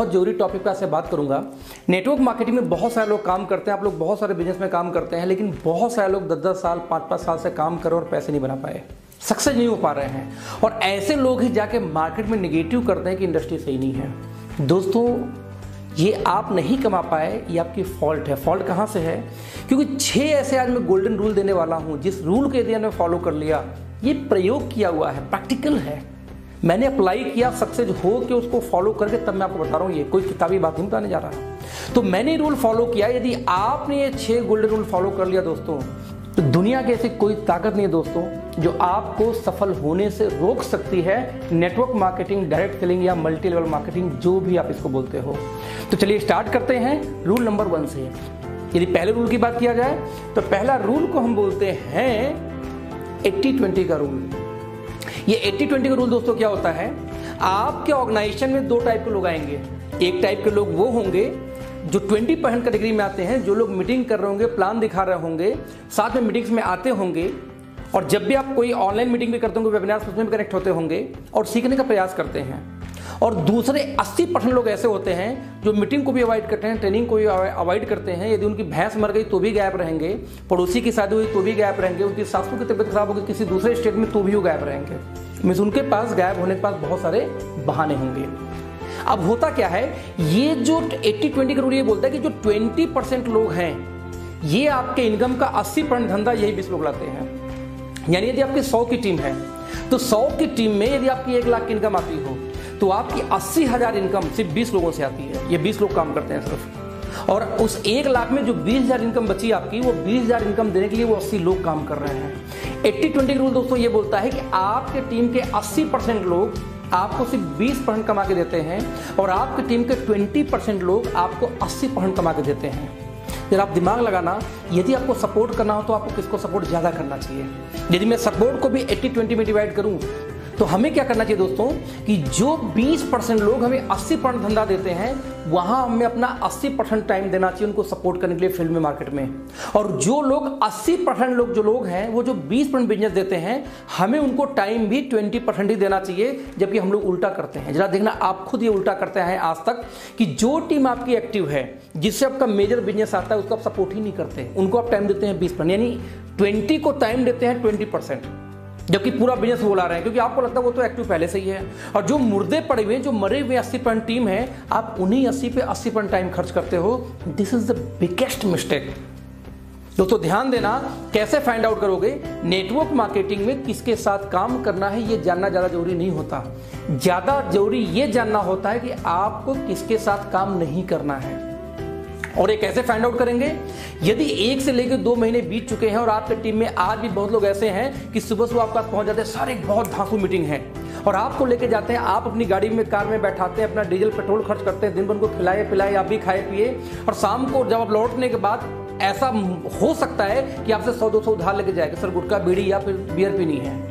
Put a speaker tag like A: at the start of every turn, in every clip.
A: बहुत जरूरी टॉपिक पे से बात करूंगा। नेटवर्क मार्केटिंग में बहुत सारे लोग काम करते हैं, आप लोग बहुत सारे बिजनेस में काम करते हैं, लेकिन बहुत सारे लोग 10-10 साल 5-5 साल से काम कर रहे और पैसे नहीं बना पाए, सक्सेस नहीं हो पा रहे हैं। और ऐसे लोग ही जाके मार्केट में नेगेटिव करते हैं कि इंडस्ट्री सही नहीं है। दोस्तों, ये आप नहीं कमा पाए, ये आपकी फॉल्ट है। फॉल्ट कहाँ से है? क्योंकि 6 ऐसे आज मैं गोल्डन रूल देने वाला हूँ, जिस रूल को यदि आपने फॉलो कर लिया, ये प्रयोग किया हुआ है, प्रैक्टिकल है, मैंने अप्लाई किया, सक्सेस हो के उसको फॉलो करके तब मैं आपको बता रहा हूँ। ये कोई किताबी बात नहीं बताने जा रहा। तो मैंने रूल फॉलो किया। यदि आपने ये 6 गोल्डन रूल फॉलो कर लिया दोस्तों, तो दुनिया की ऐसी कोई ताकत नहीं है दोस्तों जो आपको सफल होने से रोक सकती है। नेटवर्क मार्केटिंग, डायरेक्ट सेलिंग या मल्टी लेवल मार्केटिंग, जो भी आप इसको बोलते हो। तो चलिए स्टार्ट करते हैं रूल नंबर 1 से। यदि पहले रूल की बात किया जाए तो पहला रूल को हम बोलते हैं 80-20 का रूल। ये 80-20 का रूल दोस्तों क्या होता है? आपके ऑर्गेनाइजेशन में 2 टाइप के लोग आएंगे। एक टाइप के लोग वो होंगे जो 20% कैटेगरी में आते हैं, जो लोग मीटिंग कर रहे होंगे, प्लान दिखा रहे होंगे, साथ में मीटिंग्स में आते होंगे, और जब भी आप कोई ऑनलाइन मीटिंग भी करते होंगे, वेबिनार उसमें भी कनेक्ट होते होंगे और सीखने का प्रयास करते हैं। और दूसरे 80% लोग ऐसे होते हैं जो मीटिंग को भी अवॉइड करते हैं, ट्रेनिंग को भी अवॉइड करते हैं। यदि उनकी भैंस मर गई तो भी गायब रहेंगे, पड़ोसी की शादी हुई तो भी गायब रहेंगे, उनकी सासू की तबीयत खराब होगी किसी दूसरे स्टेट में तो भी वो गायब रहेंगे। मीन्स उनके पास गायब होने के पास बहुत सारे बहाने होंगे। अब होता क्या है, ये जो 80-20 का रूल ये बोलता है कि जो 20% लोग हैं, ये आपके इनकम का 80% धंधा यही 20 लोग लाते हैं। यानी यदि आपकी 100 की टीम है तो 100 की टीम में यदि आपकी 1 लाख की इनकम आती हो तो आपकी 80,000 इनकम सिर्फ 20 लोगों से आती है। ये 20 लोग काम करते हैं सिर्फ। और उस 1 लाख में जो 20,000 इनकम बची आपकी, वो 20,000 इनकम देने के लिए वो 80 लोग काम कर रहे हैं। 80-20 रूल दोस्तों ये बोलता है कि आपके टीम के 80% लोग आपको सिर्फ 20% कमा के देते हैं और आपकी टीम के 20% लोग आपको 80% कमा के देते हैं। जरा आप दिमाग लगाना, यदि आपको सपोर्ट करना हो तो आपको किसको सपोर्ट ज़्यादा करना चाहिए? यदि मैं सपोर्ट को भी 80-20 में डिवाइड करूं तो हमें क्या करना चाहिए दोस्तों कि जो 20% लोग हमें 80% धंधा देते हैं, वहां हमें अपना 80% टाइम देना चाहिए उनको सपोर्ट करने के लिए फील्ड में, मार्केट में। और जो लोग 80% लोग हैं वो जो 20% बिजनेस देते हैं, हमें उनको टाइम भी 20% ही देना चाहिए, जबकि हम लोग उल्टा करते हैं। जरा देखना, आप खुद ये उल्टा करते हैं आज तक कि जो टीम आपकी एक्टिव है, जिससे आपका मेजर बिजनेस आता है, उसको आप सपोर्ट ही नहीं करते, उनको आप टाइम देते हैं 20%, यानी 20 को टाइम देते हैं 20%, जबकि पूरा बिजनेस वो ला रहे हैं, क्योंकि आपको लगता है वो तो एक्टिव पहले से ही है। और जो मुर्दे पड़े हुए, जो मरे हुए 80% टीम है, आप उन्हीं 80 पे 80% टाइम खर्च करते हो। This is the biggest mistake. दोस्तों ध्यान देना, कैसे फाइंड आउट करोगे? नेटवर्क मार्केटिंग में किसके साथ काम करना है ये जानना ज़्यादा जरूरी नहीं होता। ज़्यादा जरूरी ये जानना होता है कि आपको किसके साथ काम नहीं करना है। और ये कैसे फाइंड आउट करेंगे? यदि 1 से लेकर 2 महीने बीत चुके हैं और आपकी टीम में आज भी बहुत लोग ऐसे हैं कि सुबह आपके पास पहुंच जाते हैं, सर एक बहुत धांसू मीटिंग है, और आपको लेके जाते हैं, आप अपनी गाड़ी में, कार में बैठाते हैं, अपना डीजल पेट्रोल खर्च करते हैं, दिन भर उनको खिलाए पिलाए, आप भी खाए पिए, और शाम को जब आप लौटने के बाद ऐसा हो सकता है कि आपसे 100-200 उधार लेके जाएगा, सर गुटखा बीड़ी या फिर बियर पीनी है।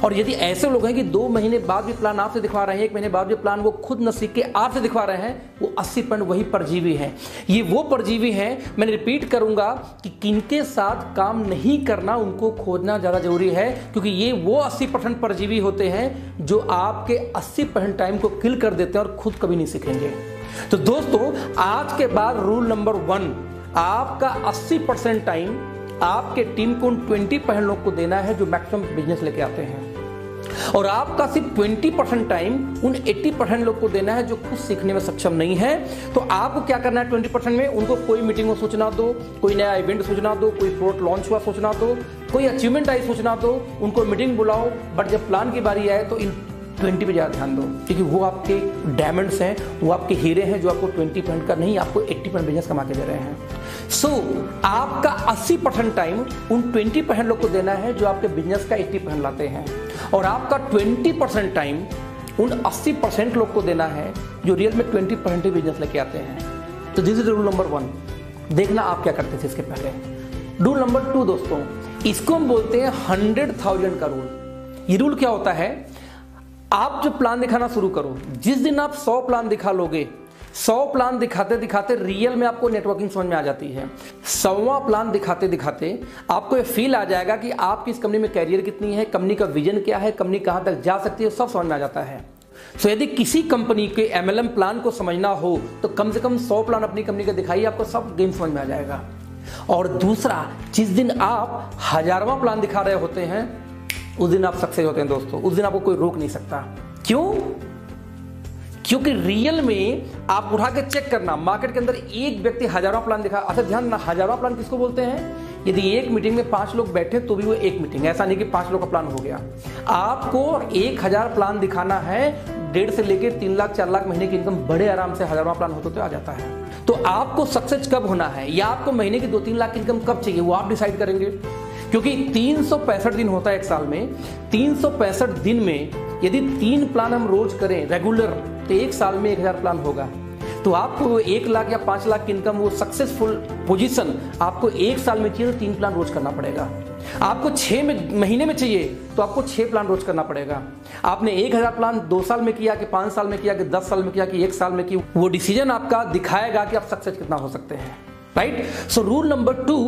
A: और यदि ऐसे लोग हैं कि 2 महीने बाद भी प्लान आपसे दिखवा रहे हैं, 1 महीने बाद भी प्लान वो खुद न सीख के आपसे दिखवा रहे हैं, वो 80% वही परजीवी हैं। ये वो परजीवी हैं, मैंने रिपीट करूंगा कि किनके साथ काम नहीं करना, उनको खोजना ज़्यादा जरूरी है, क्योंकि ये वो 80% परजीवी होते हैं जो आपके 80% टाइम को किल कर देते हैं और खुद कभी नहीं सीखेंगे। तो दोस्तों, आज के बाद रूल नंबर 1, आपका 80% टाइम आपके टीम को उन 20% लोग को देना है जो मैक्सिमम बिजनेस लेके आते हैं, और आपका सिर्फ 20% टाइम उन 80% लोग को देना है जो खुद सीखने में सक्षम नहीं है। तो आपको क्या करना है? 20% में उनको कोई मीटिंग में सूचना दो, कोई नया इवेंट सूचना दो, कोई प्रोडक्ट लॉन्च हुआ सूचना दो, कोई अचीवमेंट आई सूचना दो, उनको मीटिंग बुलाओ। बट जब प्लान की बारी आए तो इन 20 पे ज़्यादा ध्यान दो, क्योंकि वो आपके डायमंड्स हैं, वो आपके हीरे हैं, जो आपको 20% का नहीं, आपको 80% बिजनेस कमा के दे रहे हैं। सो आपका 80% टाइम उन 20% लोग को देना है जो आपके बिजनेस का 80% लाते हैं, और आपका 20% टाइम उन 80% लोग को देना है जो रियल में 20% ही बिजनेस लेके आते हैं। तो दिस इज रूल नंबर 1। देखना आप क्या करते थे इसके पहले। रूल नंबर 2 दोस्तों, इसको हम बोलते हैं 100,000 का रूल। ये रूल क्या होता है? आप जब प्लान दिखाना शुरू करो, जिस दिन आप 100 प्लान दिखा लोगे, 100 प्लान दिखाते दिखाते रियल में आपको नेटवर्किंग समझ में आ जाती है। 100वां प्लान दिखाते दिखाते आपको ये फील आ जाएगा कि आपकी इस कंपनी में कैरियर कितनी है, कंपनी का विजन क्या है, कंपनी कहां तक जा सकती है, सब समझ में आ जाता है। यदि किसी कंपनी के MLM प्लान को समझना हो तो कम से कम 100 प्लान अपनी कंपनी का दिखाइए, आपको सब गेम समझ में आ जाएगा। और दूसरा, जिस दिन आप 1000वां प्लान दिखा रहे होते हैं उस दिन आप सक्सेस होते हैं दोस्तों, उस दिन आपको कोई रोक नहीं सकता। क्यों? क्योंकि रियल में आप उठा के चेक करना, मार्केट के अंदर एक व्यक्ति 1000वां प्लान दिखा, अच्छा ध्यान ना, 1000वां प्लान किसको बोलते हैं? यदि एक मीटिंग में 5 लोग बैठे तो भी वो एक मीटिंग, ऐसा नहीं कि 5 लोग का प्लान हो गया। आपको 1000 प्लान दिखाना है, 1.5 से लेकर 3 लाख 4 लाख महीने की इनकम बड़े आराम से 1000वां प्लान होते तो आ जाता है। तो आपको सक्सेस कब होना है या आपको महीने की 2-3 लाख की इनकम कब चाहिए वो आप डिसाइड करेंगे। क्योंकि 365 दिन होता है एक साल में, 365 दिन में यदि 3 प्लान हम रोज करें रेगुलर तो एक साल में 1000 प्लान होगा। तो आपको 1 लाख या 5 लाख की इनकम, वो सक्सेसफुल पोजीशन आपको एक साल में चाहिए तो 3 प्लान रोज करना पड़ेगा। आपको 6 महीने में चाहिए तो आपको 6 प्लान रोज करना पड़ेगा। आपने 1000 प्लान 2 साल में किया कि 5 साल में किया कि 10 साल में किया कि 1 साल में किया, वो डिसीजन आपका दिखाएगा कि आप सक्सेस कितना हो सकते हैं। राइट? सो रूल नंबर 2,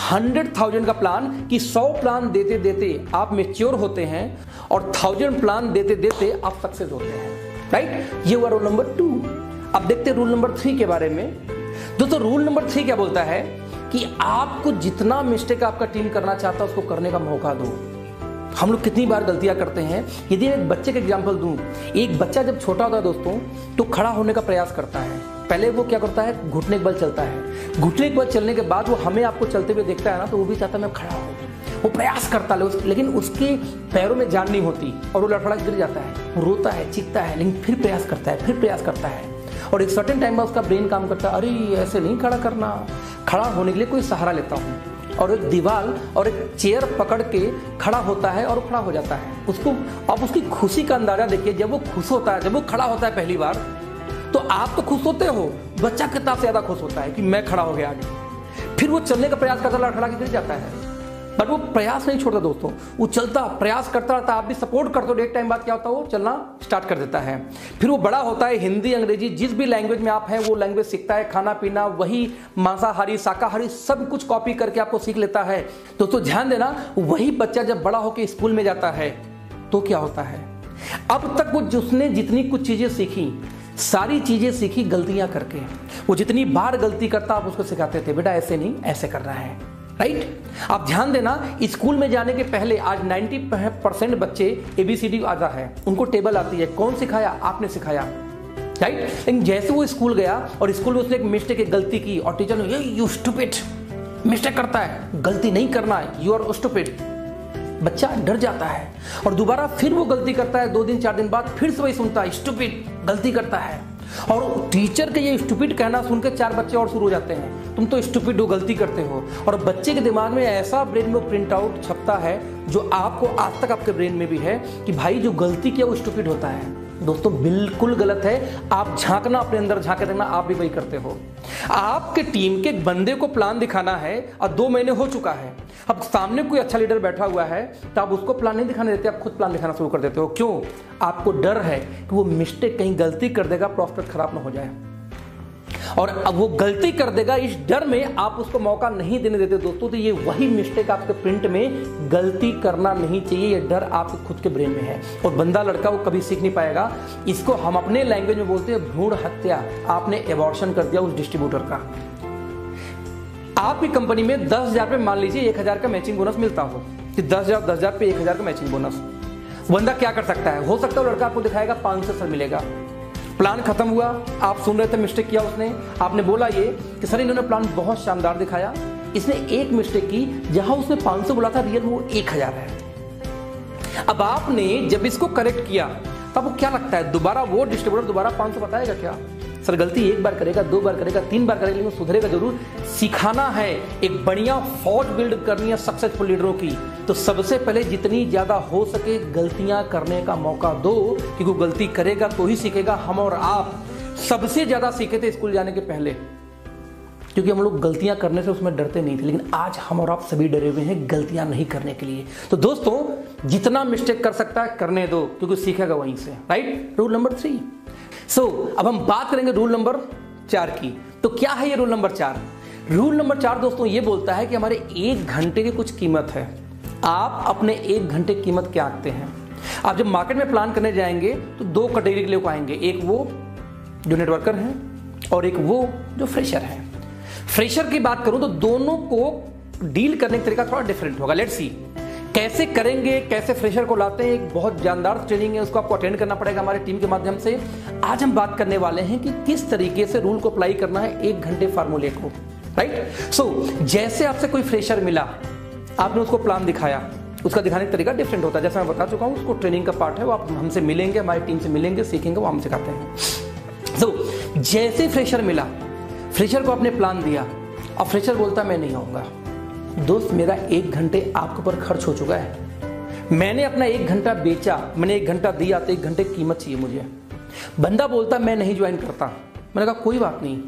A: 100,000 का प्लान कि 100 प्लान देते देते आप मैच्योर होते हैं और 1000 प्लान देते देते आप सक्सेस होते हैं। राइट? ये हुआ रूल नंबर 2। अब देखते हैं रूल नंबर 3 के बारे में। दोस्तों रूल नंबर 3 क्या बोलता है कि आपको जितना मिस्टेक आपका टीम करना चाहता है उसको करने का मौका दो। हम लोग कितनी बार गलतियां करते हैं। यदि एक बच्चे का एग्जांपल दूं, एक बच्चा जब छोटा होता है दोस्तों तो खड़ा होने का प्रयास करता है। पहले वो क्या करता है, घुटने के बल चलता है। घुटने के बल चलने के बाद वो हमें आपको चलते हुए देखता है ना, तो वो भी चाहता है मैं खड़ा हूं, वो प्रयास करता है, लेकिन उसके पैरों में जान नहीं होती और वो लड़खड़ा गिर जाता है, वो रोता है, चीखता है, लेकिन फिर प्रयास करता है, फिर प्रयास करता है और एक सर्टेन टाइम में उसका ब्रेन काम करता है, अरे ऐसे नहीं खड़ा करना, खड़ा होने के लिए कोई सहारा लेता हूँ, और एक दीवार और एक चेयर पकड़ के खड़ा होता है और खड़ा हो जाता है। उसको अब उसकी खुशी का अंदाजा देखिए, जब वो खुश होता है, जब वो खड़ा होता है पहली बार, तो आप तो खुश होते हो, बच्चा कितना ज्यादा खुश होता है कि मैं खड़ा हो गया आगे। फिर वो चलने का प्रयास करता, लड़खड़ा के गिर जाता है, बट वो प्रयास नहीं छोड़ता दोस्तों, वो चलता प्रयास करता रहता। आप भी सपोर्ट करते हो, एक टाइम बाद क्या होता है, वो चलना स्टार्ट कर देता है। फिर वो बड़ा होता है, हिंदी अंग्रेजी जिस भी लैंग्वेज में आप हैं वो लैंग्वेज सीखता है, खाना पीना वही मांसाहारी शाकाहारी सब कुछ कॉपी करके आपको सीख लेता है। दोस्तों ध्यान देना, वही बच्चा जब बड़ा होकर स्कूल में जाता है तो क्या होता है, अब तक वो उसने जितनी कुछ चीजें सीखी, सारी चीजें सीखी गलतियां करके। वो जितनी बार गलती करता आप उसको सिखाते थे, बेटा ऐसे नहीं ऐसे करना है। राइट? आप ध्यान देना, स्कूल में जाने के पहले आज 90% बच्चे ABCD आता है, उनको टेबल आती है, कौन सिखाया? आपने सिखाया। राइट? लेकिन जैसे वो स्कूल गया और स्कूल में उसने एक मिस्टेक, एक गलती की और टीचर ने यू स्टूपिड, मिस्टेक करता है, गलती नहीं करना है, यू आर स्टूपिड, बच्चा डर जाता है और दोबारा फिर वो गलती करता है, 2 दिन 4 दिन बाद फिर से वही सुनता है, स्टूपिड, गलती करता है। और टीचर के ये स्टूपिड कहना सुनकर 4 बच्चे और शुरू हो जाते हैं, तुम तो स्टूपिड हो, गलती करते हो। और बच्चे के दिमाग में ऐसा ब्रेन में प्रिंट आउट छपता है जो आपको आज तक आपके ब्रेन में भी है कि भाई जो गलती किया वो स्टूपिड होता है। दोस्तों बिल्कुल गलत है। आप झांकना, अपने अंदर झांके देखना, आप भी वही करते हो। आपके टीम के बंदे को प्लान दिखाना है और 2 महीने हो चुका है, अब सामने कोई अच्छा लीडर बैठा हुआ है तो आप उसको प्लान नहीं दिखाने देते, आप खुद प्लान दिखाना शुरू कर देते हो। क्यों? आपको डर है कि वो मिस्टेक कहीं गलती कर देगा, प्रॉस्पेक्ट खराब ना हो जाए, और अब वो गलती कर देगा, इस डर में आप उसको मौका नहीं देने देते दोस्तों। तो ये वही मिस्टेक आपके प्रिंट में, गलती करना नहीं चाहिए, ये डर आपके खुद के ब्रेन में है और बंदा लड़का वो कभी सीख नहीं पाएगा। इसको हम अपने लैंग्वेज में बोलते हैं भ्रूण हत्या। आपने एबॉर्शन कर दिया उस डिस्ट्रीब्यूटर का। आपकी कंपनी में 10,000 पे मान लीजिए 1,000 का मैचिंग बोनस मिलता हो कि 10,000 पे 1,000 का मैचिंग बोनस, बंदा क्या कर सकता है? हो सकता है लड़का आपको दिखाएगा 500 सर मिलेगा। प्लान खत्म हुआ, आप सुन रहे थे, मिस्टेक किया उसने, आपने बोला ये कि सर इन्होंने प्लान बहुत शानदार दिखाया, इसने एक मिस्टेक की, जहां उसने 500 बोला था रियल में वो 1,000 है। अब आपने जब इसको करेक्ट किया तब वो क्या लगता है, दोबारा वो डिस्ट्रीब्यूटर दोबारा 500 बताएगा क्या? सर गलती 1 बार करेगा, 2 बार करेगा, 3 बार करेगा, लेकिन सुधरेगा जरूर। सिखाना है, एक बढ़िया फौज बिल्ड करनी है सक्सेसफुल लीडरों की, तो सबसे पहले जितनी ज्यादा हो सके गलतियां करने का मौका दो, क्योंकि वो गलती करेगा तो ही सीखेगा। हम और आप सबसे ज्यादा सीखे थे स्कूल जाने के पहले, क्योंकि हम लोग गलतियां करने से उसमें डरते नहीं थे, लेकिन आज हम और आप सभी डरे हुए हैं गलतियां नहीं करने के लिए। तो दोस्तों जितना मिस्टेक कर सकता है करने दो, क्योंकि सीखेगा वहीं से। राइट? Rule number 3। अब हम बात करेंगे रूल नंबर 4 की। तो क्या है ये रूल नंबर 4? रूल नंबर 4 दोस्तों ये बोलता है कि हमारे 1 घंटे की कुछ कीमत है। आप अपने 1 घंटे की कीमत क्या आंकते हैं? आप जब मार्केट में प्लान करने जाएंगे तो दो कैटेगरी के लोग आएंगे, एक वो जो नेटवर्कर हैं और एक वो जो फ्रेशर हैं। फ्रेशर की बात करूं तो दोनों को डील करने का तरीका थोड़ा डिफरेंट होगा। लेट्स सी कैसे करेंगे, कैसे फ्रेशर को लाते हैं। एक बहुत जानदार ट्रेनिंग है, उसको आपको अटेंड करना पड़ेगा हमारे टीम के माध्यम से। आज हम बात करने वाले हैं कि किस तरीके से रूल को अप्लाई करना है 1 घंटे फार्मूले को, राइट। सो जैसे आपसे कोई फ्रेशर मिला, आपने उसको प्लान दिखाया, उसका दिखाने का तरीका डिफरेंट होता है। जैसे मैं बता चुका हूं, उसको ट्रेनिंग का पार्ट है, वो आप हमसे मिलेंगे, हमारी टीम से मिलेंगे, सीखेंगे, वो हम सिखाते हैं। सो जैसे फ्रेशर मिला, फ्रेशर को आपने प्लान दिया और फ्रेशर बोलता मैं नहीं आऊंगा। दोस्त, मेरा 1 घंटे आपके ऊपर खर्च हो चुका है, मैंने अपना 1 घंटा बेचा, मैंने 1 घंटा दिया तो 1 घंटे की कीमत चाहिए मुझे। बंदा बोलता मैं नहीं ज्वाइन करता। मैंने कहा कोई बात नहीं,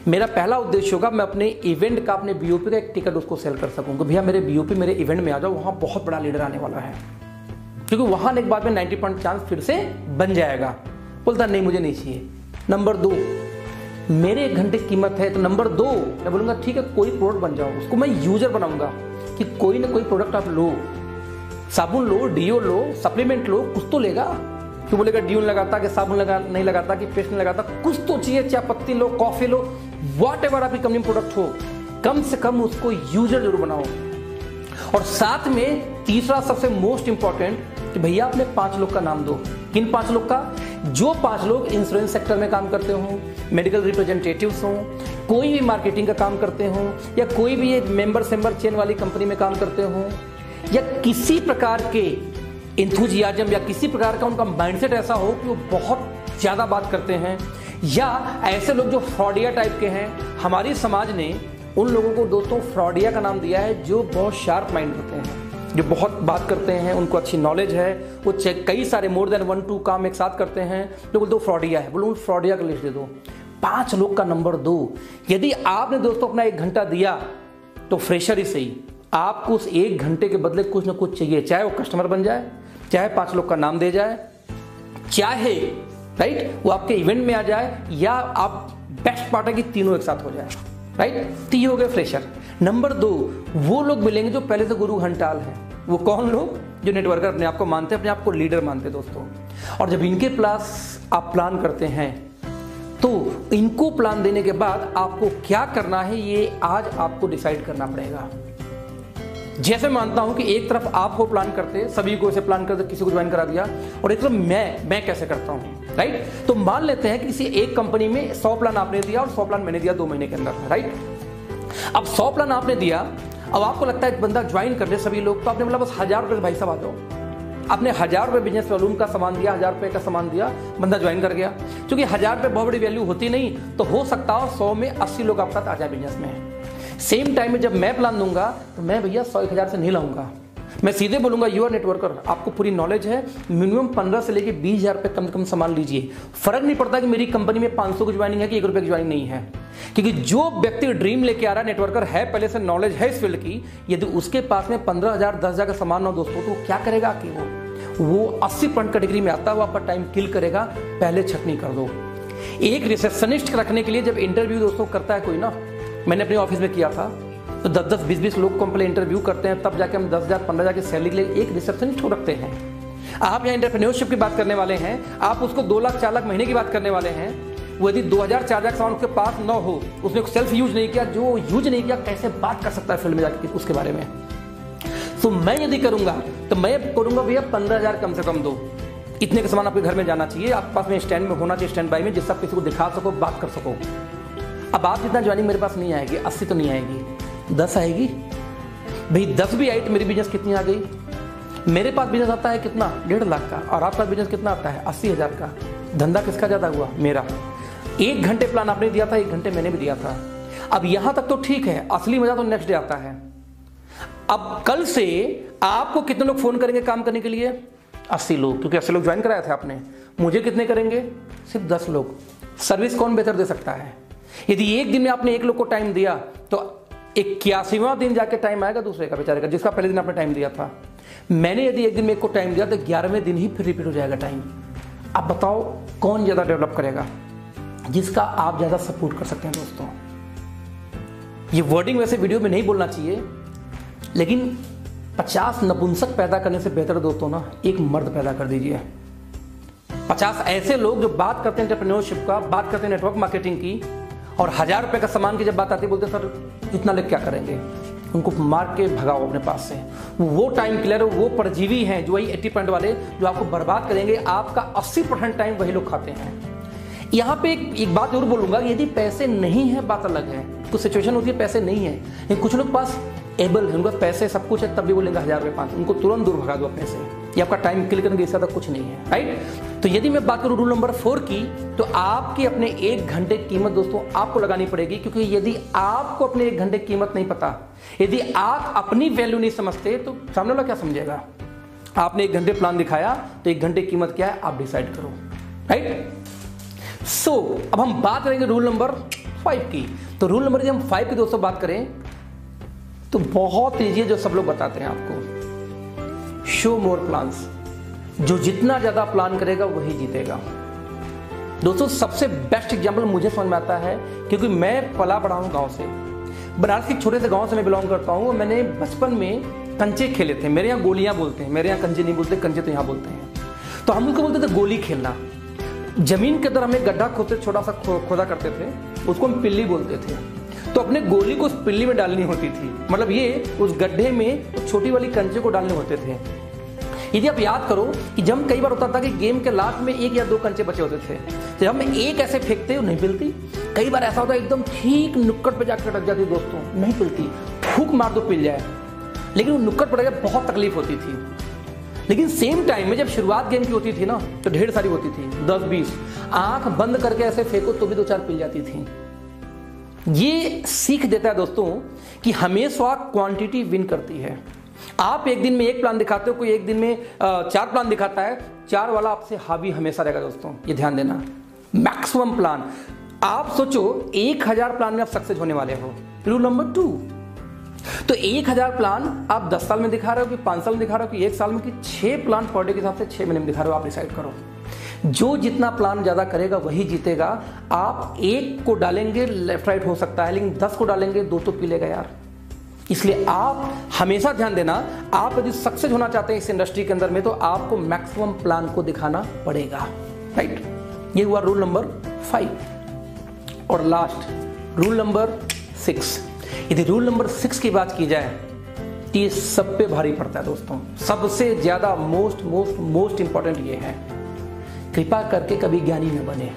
A: मेरा पहला उद्देश्य होगा मैं अपने इवेंट का, अपने बीओपी का एक टिकट उसको सेल कर सकूं कि भैया मेरे बीओपी, मेरे इवेंट में आ जाओ, वहां बहुत बड़ा लीडर आने वाला है, क्योंकि वहां एक बाद में 90% चांस फिर से बन जाएगा। बोलता नहीं मुझे नहीं चाहिए। नंबर 2, मेरे 1 घंटे कीमत है, तो नंबर 2 मैं बोलूंगा ठीक है कोई प्रोडक्ट बन जाओ, उसको मैं यूजर बनाऊंगा कि कोई ना कोई प्रोडक्ट आप लो, साबुन लो, डीओ लो, सप्लीमेंट लो, कुछ तो लेगा। क्यों बोलेगा डीओ लगाता कि साबुन लगा नहीं लगाता कि पेस्ट नहीं लगाता, कुछ तो चाहिए। चाय पत्ती लो, कॉफी लो, वॉट एवर आपकी कंपनी प्रोडक्ट हो, कम से कम उसको यूजर जरूर बनाओ। और साथ में तीसरा सबसे मोस्ट इंपॉर्टेंट कि भैया अपने 5 लोग का नाम दो। किन 5 लोग का? जो 5 लोग इंश्योरेंस सेक्टर में काम करते हो, मेडिकल रिप्रेजेंटेटिव्स हों, कोई भी मार्केटिंग का काम करते हो, या कोई भी एक मेंबर चेन वाली कंपनी में काम करते हो, या किसी प्रकार के एंथुजियाज्म या किसी प्रकार का उनका माइंडसेट ऐसा हो कि वो बहुत ज्यादा बात करते हैं, या ऐसे लोग जो फ्रॉडिया टाइप के हैं। हमारी समाज ने उन लोगों को दोस्तों फ्रॉडिया का नाम दिया है, जो बहुत शार्प माइंड होते हैं, जो बहुत बात करते हैं, उनको अच्छी नॉलेज है, वो कई सारे मोर देन 1-2 काम एक साथ करते हैं, तो बोल दो फ्रॉडिया है। बोलो फ्रॉडिया का लिस्ट दे दो। 5 लोग का नंबर 2। यदि आपने दोस्तों अपना 1 घंटा दिया तो फ्रेशर ही सही, आपको उस 1 घंटे के बदले कुछ ना कुछ चाहिए, चाहे वो कस्टमर बन जाए, चाहे 5 लोग का नाम दे जाए, चाहे राइट वो आपके इवेंट में आ जाए, या आप बेस्ट पार्ट है कि तीनों एक साथ हो जाए, राइट। तो ये हो गए फ्रेशर। नंबर 2 वो लोग मिलेंगे जो पहले से गुरु घंटाल हैं। वो कौन लोग? जो नेटवर्कर अपने आप को मानते हैं, अपने आप को लीडर मानते हैं दोस्तों। और जब इनके प्लस आप प्लान करते हैं तो इनको प्लान देने के बाद आपको क्या करना है ये आज आपको डिसाइड करना पड़ेगा। जैसे मानता हूं कि एक तरफ आप हो प्लान करते, सभी को ऐसे प्लान करते, किसी को ज्वाइन करा दिया, और एक तरफ मैं कैसे करता हूं, राइट। तो मान लेते हैं कि किसी एक कंपनी में 100 प्लान आपने दिया और 100 प्लान मैंने दिया 2 महीने के अंदर, राइट। अब 100 प्लान आपने दिया, अब आपको लगता है बंदा ज्वाइन कर दे सभी लोग, तो आपने बोला बस 1000 रुपए भाई साहब आ जाओ। आपने 1000 रुपए बिजनेस वॉल्यूम का सामान दिया, 1000 रुपए का सामान दिया, बंदा ज्वाइन कर गया। क्योंकि 1000 रुपए बहुत बड़ी वैल्यू होती नहीं, तो हो सकता है 100 में 80 लोग आपके साथ आ जाए बिजनेस में। सेम टाइम में जब मैं प्लान दूंगा तो मैं भैया 100-1000 से नहीं लाऊंगा, मैं सीधे बोलूंगा यू आर नेटवर्कर, आपको पूरी नॉलेज है, मिनिमम 15 से लेके 20,000 रुपए कम से कम सामान लीजिए। फर्क नहीं पड़ता कि मेरी कंपनी में 500 की ज्वाइनिंग है कि 1 रुपए की ज्वाइनिंग नहीं है, क्योंकि जो व्यक्ति ड्रीम लेके आ रहा है, नेटवर्कर है, पहले से नॉलेज है इस फील्ड की, यदि उसके पास में 15,000 10,000 का सामान ना दोस्तों, तो क्या करेगा कि वो 80% कैटेगरी में आता है, वो आपका टाइम किल करेगा। पहले छटनी कर दो। एक रिसेप्शनिस्ट रखने के लिए जब इंटरव्यू दोस्तों करता है कोई ना, मैंने अपने ऑफिस में किया था, तो 10-10 20-20 लोग को पहले इंटरव्यू करते हैं, तब जाके हम 10,000 15,000 की सैलरी के लिए एक रिसेप्शनिस्ट को रखते हैं। आप यहाँ एंटरप्रेन्योरशिप की बात करने वाले हैं, आप उसको 2 लाख 4 लाख महीने की बात करने वाले हैं, वो यदि 2,000-4,000 का सामान उसके पास न हो, उसने सेल्फ यूज नहीं किया, जो यूज नहीं किया, कैसे बात कर सकता है फील्ड में जाके उसके बारे में। तो मैं यदि करूंगा तो मैं करूंगा भैया 15,000 कम से कम दो, इतने का सामान आपके घर में जाना चाहिए, आपके पास में स्टैंड में होना चाहिए, स्टैंड बाई में, जिससे आप किसी को दिखा सको, बात कर सको। अब आप जितना ज्वाइनिंग मेरे पास नहीं आएगी, 80 तो नहीं आएगी, 10 आएगी भाई, 10 भी आई तो मेरी बिजनेस कितनी आ गई? मेरे पास बिजनेस आता है कितना? 1.5 लाख का, और आपका बिजनेस कितना आता है? 80,000 का। धंधा किसका ज्यादा हुआ? मेरा। 1 घंटे प्लान आपने दिया था, 1 घंटे मैंने भी दिया था। अब यहां तक तो ठीक है, असली मजा तो नेक्स्ट डे आता है। अब कल से आपको कितने लोग फोन करेंगे काम करने के लिए? 80 लोग, क्योंकि 80 लोग ज्वाइन कराए थे आपने। मुझे कितने करेंगे? सिर्फ 10 लोग। सर्विस कौन बेहतर दे सकता है? यदि एक दिन में आपने 1 लोग को टाइम दिया, तो 81वां दिन जाके टाइम आएगा दूसरे का, बेचारे का, जिसका पहले दिन आपने टाइम दिया था। मैंने यदि एक दिन में एक को टाइम दिया, तो 11वें दिन ही फिर रिपीट हो जाएगा टाइम। अब बताओ कौन ज्यादा डेवलप करेगा? जिसका आप ज्यादा सपोर्ट कर सकते हैं दोस्तों। ये वर्डिंग वैसे वीडियो में नहीं बोलना चाहिए, लेकिन 50 नपुंसक पैदा करने से बेहतर दोस्तों ना एक मर्द पैदा कर दीजिए। 50 ऐसे लोग जो बात करते हैं एंटरप्रेन्योरशिप का, बात करते हैं नेटवर्क मार्केटिंग की, और 1000 रुपए का सामान की जब बात आती है बोलते हैं सर इतना लेकर क्या करेंगे। उनको मार के भगाओ अपने पास से। वो टाइम किलर, वो परजीवी हैं जो वही 80% वाले जो आपको बर्बाद करेंगे। आपका 80% टाइम वही लोग खाते हैं। यहाँ पे एक बात जरूर बोलूंगा, यदि पैसे नहीं है बात अलग है। कुछ सिचुएशन होती है पैसे नहीं है, लेकिन कुछ लोग पास एबल है, उनके पास पैसे सब कुछ है, तब भी बोलेंगे 1000 रुपये 5, उनको तुरंत दूर भगा दो अपने से। ये आपका टाइम किल करने के ज्यादा कुछ नहीं है, राइट। तो यदि मैं बात करूं रूल नंबर 4 की, तो आपकी अपने 1 घंटे की कीमत दोस्तों आपको लगानी पड़ेगी। क्योंकि यदि आपको अपने 1 घंटे की कीमत नहीं पता, यदि आप अपनी वैल्यू नहीं समझते, तो सामने वाला क्या समझेगा। आपने 1 घंटे प्लान दिखाया, तो 1 घंटे की कीमत क्या है आप डिसाइड करो, राइट। सो अब हम बात करेंगे रूल नंबर 5 की। तो रूल नंबर हम 5 की दोस्तों बात करें तो बहुत ईजी है, जो सब लोग बताते हैं आपको, शो मोर प्लान्स। जो जितना ज्यादा प्लान करेगा वही जीतेगा। दोस्तों सबसे बेस्ट एग्जांपल मुझे समझ में आता है, क्योंकि मैं पला बड़ा हूं गांव से, बनारस के छोटे से गांव से मैं बिलोंग करता हूं। मैंने बचपन में कंचे खेले थे। मेरे यहाँ गोलियां बोलते हैं, मेरे यहाँ कंचे नहीं बोलते, कंचे तो यहाँ बोलते हैं। तो हम उसको बोलते थे गोली खेलना। जमीन के अंदर हमें गड्ढा खोदते, छोटा सा खोदा करते थे, उसको हम पिल्ली बोलते थे। तो अपने गोली को उस पिल्ली में डालनी होती थी, मतलब ये उस गड्ढे में उस छोटी वाली कंचे को डालने होते थे। यदि आप याद करो कि जब कई बार होता था कि गेम के लास्ट में 1 या 2 कंचे बचे होते थे, जब हम एक ऐसे फेंकते नहीं पिलती। कई बार ऐसा होता है एकदम ठीक नुक्कड़ पे जाकर अटक जाती दोस्तों, नहीं पिलती, फूंक मार दो पिल जाए, लेकिन वो नुक्कड़ पर बहुत तकलीफ होती थी। लेकिन सेम टाइम में जब शुरुआत गेम की होती थी ना, तो ढेर सारी होती थी, 10-20, आंख बंद करके ऐसे फेंको तो भी 2-4 पिल जाती थी। ये सीख देता है दोस्तों कि हमेशा क्वांटिटी विन करती है। आप एक दिन में 1 प्लान दिखाते हो, कोई एक दिन में 4 प्लान दिखाता है, 4 वाला आपसे हावी हमेशा रहेगा दोस्तों, ये ध्यान देना। मैक्सिमम प्लान, आप सोचो 1000 प्लान में आप सक्सेस होने वाले हो। रूल नंबर 2, तो 1000 प्लान आप 10 साल में दिखा रहे हो कि 5 साल में दिखा रहे हो कि 1 साल में, कि 6 प्लान पर डे के हिसाब से 6 महीने में दिखा रहे हो, आप डिसाइड करो। जो जितना प्लान ज्यादा करेगा वही जीतेगा। आप 1 को डालेंगे लेफ्ट राइट हो सकता है, लेकिन 10 को डालेंगे 2 तो पीलेगा यार। इसलिए आप हमेशा ध्यान देना, आप यदि सक्सेस होना चाहते हैं इस इंडस्ट्री के अंदर में, तो आपको मैक्सिमम प्लान को दिखाना पड़ेगा, राइट। ये हुआ रूल नंबर 5। और लास्ट रूल नंबर 6। यदि रूल नंबर 6 की बात की जाए तो ये सब पे भारी पड़ता है दोस्तों। सबसे ज्यादा मोस्ट इंपॉर्टेंट ये है, कृपा करके कभी ज्ञानी न बने।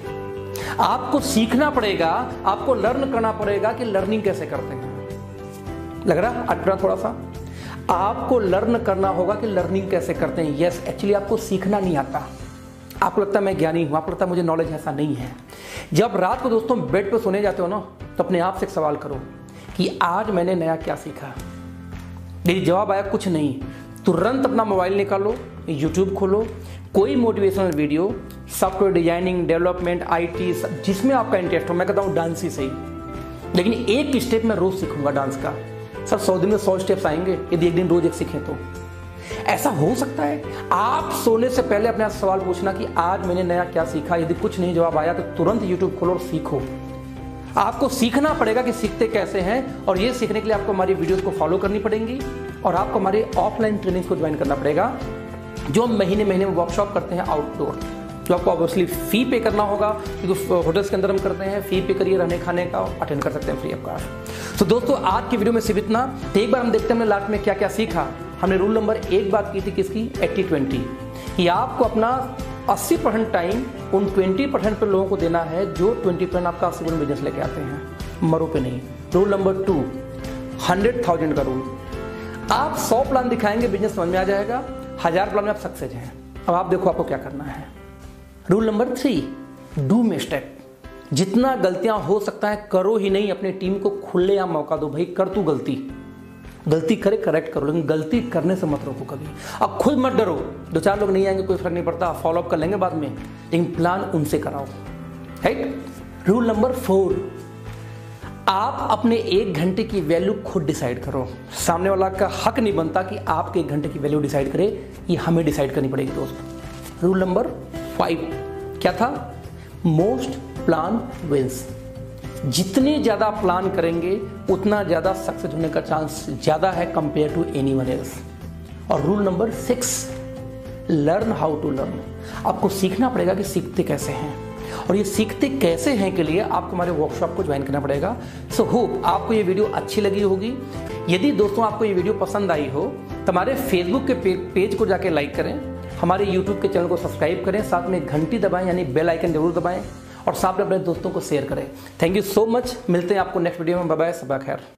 A: आपको सीखना पड़ेगा, आपको लर्न करना पड़ेगा कि लर्निंग कैसे करते हैं। लग रहा अटपटा थोड़ा सा, आपको लर्न करना होगा कि लर्निंग कैसे करते हैं। यस, एक्चुअली आपको सीखना नहीं आता। आपको लगता है मैं ज्ञानी हूं, आपको लगता है मुझे नॉलेज, ऐसा नहीं है। जब रात को दोस्तों बेड पे सोने जाते हो ना, तो अपने आप से एक सवाल करो कि आज मैंने नया क्या सीखा। यदि जवाब आया कुछ नहीं, तुरंत अपना मोबाइल निकालो, यूट्यूब खोलो, कोई motivational video, software designing, development, IT, जिसमें आपका इंटरेस्ट हो। मैं कहता हूँ डांस ही सही, लेकिन एक स्टेप मैं रोज सीखूंगा डांस का। सर 100 दिन में 100 स्टेप्स आएंगे यदि एक दिन रोज एक सीखें तो। ऐसा हो सकता है। आप सोने से पहले अपने सवाल पूछना कि आज मैंने नया क्या सीखा। यदि कुछ नहीं जवाब आया तो तुरंत यूट्यूब खोलो और सीखो। आपको सीखना पड़ेगा कि सीखते कैसे हैं, और ये सीखने के लिए आपको हमारी वीडियोस को फॉलो करनी पड़ेंगी, और आपको हमारे ऑफलाइन ट्रेनिंग्स को ज्वाइन करना पड़ेगा, जो महीने में वर्कशॉप करते हैं आउटडोर, जो आपको ऑब्वियसली फी पे करना होगा, क्योंकि होटल्स के अंदर हम करते हैं। फी पे करिए, रहने खाने का अटेंड कर सकते हैं फ्री ऑफ कॉस्ट। तो दोस्तों आज की वीडियो में सिर्फ इतना। तो एक बार हम देखते हैं हमने लास्ट में क्या क्या सीखा। हमने रूल नंबर 1 बात की थी किसकी, 80-20, कि आपको अपना 80% टाइम उन 20% पे लोगों को देना है जो 20% आपका 80% बिजनेस लेके आते हैं, मरो पे नहीं। रूल नंबर 2, 100,000 का रूल। आप 100 प्लान दिखाएंगे, बिजनेस समझ में आ जाएगा। 1000 प्लान में आप सक्सेस हैं। अब आप देखो आपको क्या करना है। Rule number 3, do mistake. जितना गलतियां हो सकता है करो ही नहीं, अपने टीम को खुलेआम मौका दो। भाई कर तू गलती करे, करेक्ट करो, लेकिन गलती करने से मत रोको कभी। अब खुद मत डरो, 2-4 लोग नहीं आएंगे कोई फर्क नहीं पड़ता, फॉलो अप कर लेंगे बाद में, लेकिन प्लान उनसे कराओ, राइट। रूल नंबर 4, आप अपने 1 घंटे की वैल्यू खुद डिसाइड करो। सामने वाला का हक नहीं बनता कि आपके 1 घंटे की वैल्यू डिसाइड करे, ये हमें डिसाइड करनी पड़ेगी दोस्त। रूल नंबर 5 क्या था, मोस्ट प्लान विंस। जितने ज्यादा प्लान करेंगे उतना ज्यादा सक्सेस होने का चांस ज्यादा है कंपेयर टू एनीवन एल्स। और rule number 6, learn how to learn. आपको सीखना पड़ेगा कि सीखते कैसे हैं, और ये सीखते कैसे हैं के लिए आपको हमारे वर्कशॉप को ज्वाइन करना पड़ेगा। सो होप आपको ये वीडियो अच्छी लगी होगी। यदि दोस्तों आपको ये वीडियो पसंद आई हो तो हमारे फेसबुक के पेज को जाके लाइक करें, हमारे यूट्यूब के चैनल को सब्सक्राइब करें, साथ में घंटी दबाएं यानी बेल आइकन जरूर दबाएं, और साथ में अपने दोस्तों को शेयर करें। Thank you so much. मिलते हैं आपको नेक्स्ट वीडियो में। बाय बाय, सबा खैर।